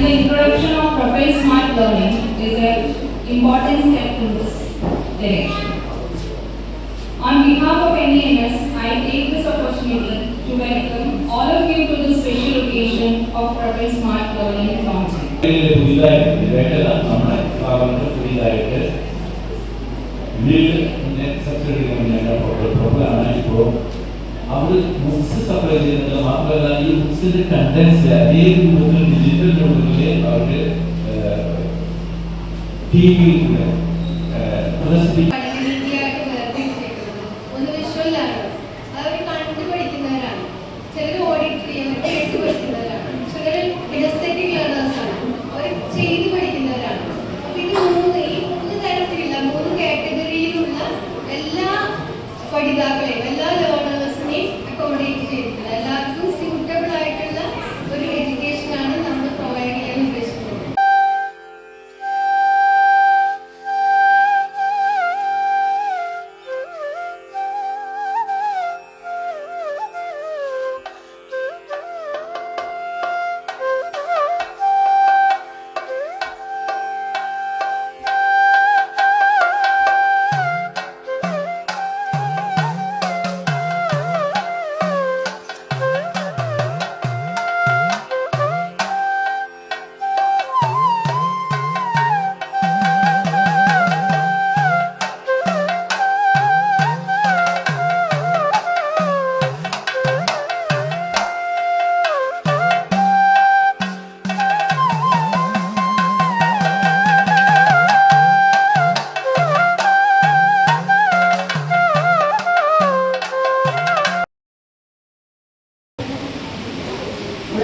The introduction of Propel Smart Learning is an important step in this direction. On behalf of NEMS, I take this opportunity to welcome all of you to this special occasion of Propel Smart Learning launching. അവർ books supply ചെയ്യുന്നത് മാത്രമല്ല ഈ ബുക്സിന്റെ contents അതേ രൂപത്തിൽ digital രൂപത്തിൽ അവർക്ക് T V പഠിതാക്കളെയും എല്ലാ ലേണേഴ്സിനെയും accommodate ചെയ്തിട്ടുണ്ട്. എല്ലാവർക്കും സ്യൂട്ടബിൾ ആയിട്ടുള്ള ഒരു എഡ്യൂക്കേഷനാണ് നമ്മൾ പ്രൊവൈഡ് ചെയ്യാൻ ഉദ്ദേശിക്കുന്നത്.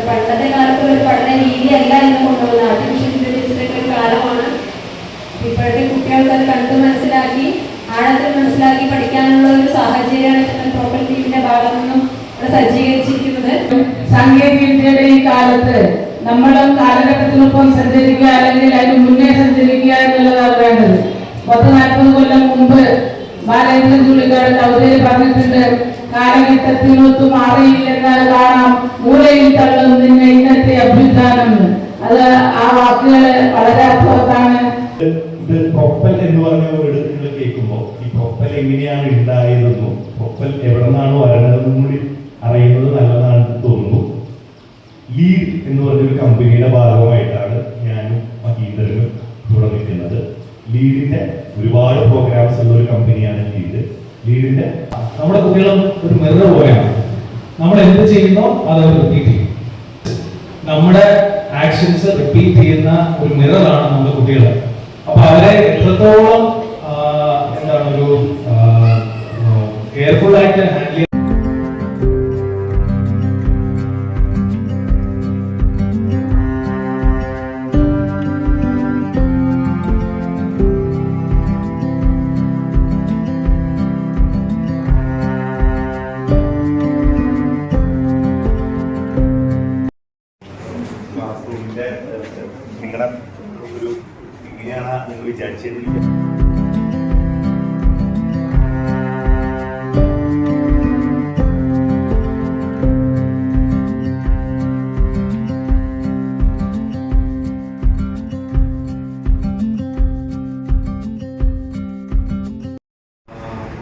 പണ്ടത്തെ കാലത്ത് ഒരു പഠന രീതിയല്ല ഇന്ന് കൊണ്ടുപോകുന്നത്. ആർട്ടിഫിഷ്യൽ ഇന്റലിജൻസിന്റെ ഒരു കാലമാണ്. ഇപ്പോഴത്തെ കുട്ടികൾക്ക് അത് കണ്ട് മനസ്സിലാക്കി ആഴത്തിൽ മനസ്സിലാക്കി പഠിക്കാനുള്ള ഒരു സാഹചര്യമാണ് പ്രോപ്പർ ടീമിന്റെ ഭാഗത്തു നിന്നും ഇവിടെ സജ്ജീകരിച്ചിരിക്കുന്നത്. സാങ്കേതിക വിദ്യയുടെ ഈ കാലത്ത് നമ്മളും കാലഘട്ടത്തിനൊപ്പം സഞ്ചരിക്കുക അല്ലെങ്കിൽ അതിന് മുന്നേ സഞ്ചരിക്കുക എന്നുള്ളതാണ് വേണ്ടത്. 40 കൊല്ലം മുമ്പ് ബാലേന്ദ്രൻ ചുള്ളിക്കാട് ചൗധരി പറഞ്ഞിട്ടുണ്ട്, കാലഘട്ടത്തിനൊത്തും മാറിയില്ലെന്നാൽ കാണാം മൂലയിൽ തള്ളുന്നതിന് ഇന്നത്തെ അഭ്യുത്ഥാനം. അത് ആ വാക്കുകൾ വളരെ അർത്ഥവത്താണ്. ഇത് പ്രൊപ്പൽ എന്ന് പറഞ്ഞ വേർഡ് നിങ്ങൾ കേൾക്കുമ്പോൾ ഈ പ്രൊപ്പൽ എങ്ങനെയാണ് ഉണ്ടായതെന്നും പ്രൊപ്പൽ എവിടെ നിന്നാണ് വരണതെന്നും കൂടി അറിയുന്നത് നല്ലതാണെന്ന് തോന്നുന്നു. ലീഡ് എന്ന് പറഞ്ഞൊരു കമ്പനിയുടെ ഭാഗമായിട്ടാണ് ഞാനും മഹീന്ദ്രനും ഇവിടെ നിൽക്കുന്നത്. ലീഡിന്റെ ഒരുപാട് പ്രോഗ്രാംസ് ഉള്ള ഒരു കമ്പനിയാണ് ലീഡ്. ലീഡിന്റെ നമ്മുടെ കുട്ടികളും ഒരു മിറർ പോലെയാണ്. നമ്മൾ എന്ത് ചെയ്യുന്നോ അത് അവർ റിപ്പീറ്റ് ചെയ്യും. നമ്മുടെ ആക്ഷൻസ് റിപ്പീറ്റ് ചെയ്യുന്ന ഒരു മിററാണ് നമ്മുടെ കുട്ടികൾ. അപ്പൊ അവരെ എത്രത്തോളം എന്താണ് ഒരു കെയർഫുൾ ആയിട്ട് ഹാൻഡിൽ ചെയ്യാൻ നിങ്ങളുടെ ഒരു ഇങ്ങനെയാണ് നിങ്ങൾ വിചാരിച്ചിരിക്കുന്നത്.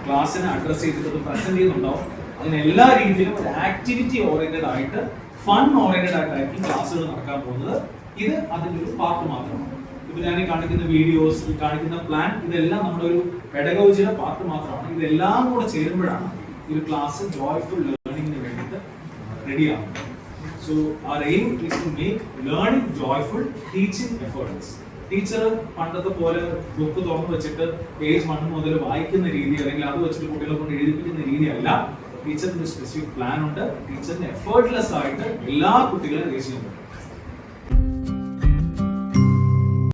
ക്ലാസ്സിനെ അഡ്രസ് ചെയ്തിട്ട് പ്രസന്റ് ചെയ്യുന്നുണ്ടാവും. അങ്ങനെ എല്ലാ രീതിയിലും ഒരു ആക്ടിവിറ്റി ഓറിയന്റഡ് ആയിട്ട് ഫൺ ഓറിയന്റഡ് ആയിട്ടായിരിക്കും ക്ലാസ്സുകൾ നടക്കാൻ പോകുന്നത്. ഇത് അതിന്റെ ഒരു പാർട്ട് മാത്രമാണ്. ഇപ്പൊ ഞാൻ കാണിക്കുന്ന വീഡിയോസ്, കാണിക്കുന്ന പ്ലാൻ, ഇതെല്ലാം നമ്മുടെ ഒരു പെഡഗോജിയുടെ പാർട്ട് മാത്രമാണ്. ഇതെല്ലാം കൂടെ ചേരുമ്പോഴാണ് ഈ ഒരു ക്ലാസ് ജോയ്ഫുൾ ലേണിംഗിന് വേണ്ടിയിട്ട് റെഡിയാകുന്നത്. So our aim is to make learning joyful, teaching effortless. Teacher പണ്ടത്തെ പോലെ ബുക്ക് തുറന്നു വെച്ചിട്ട് പേജ് 1 മുതൽ വായിക്കുന്ന രീതി അല്ലെങ്കിൽ അത് വെച്ചിട്ട് കുട്ടികളെ കൊണ്ട് എഴുതിപ്പിക്കുന്ന രീതിയല്ല. ടീച്ചറിന്റെ സ്പെസിഫിക് പ്ലാൻ ഉണ്ട്. ടീച്ചറിന് എഫേർട്ട്ലെസ് ആയിട്ട് എല്ലാ കുട്ടികളെയും റീച്ച് ചെയ്യുന്നുണ്ട്.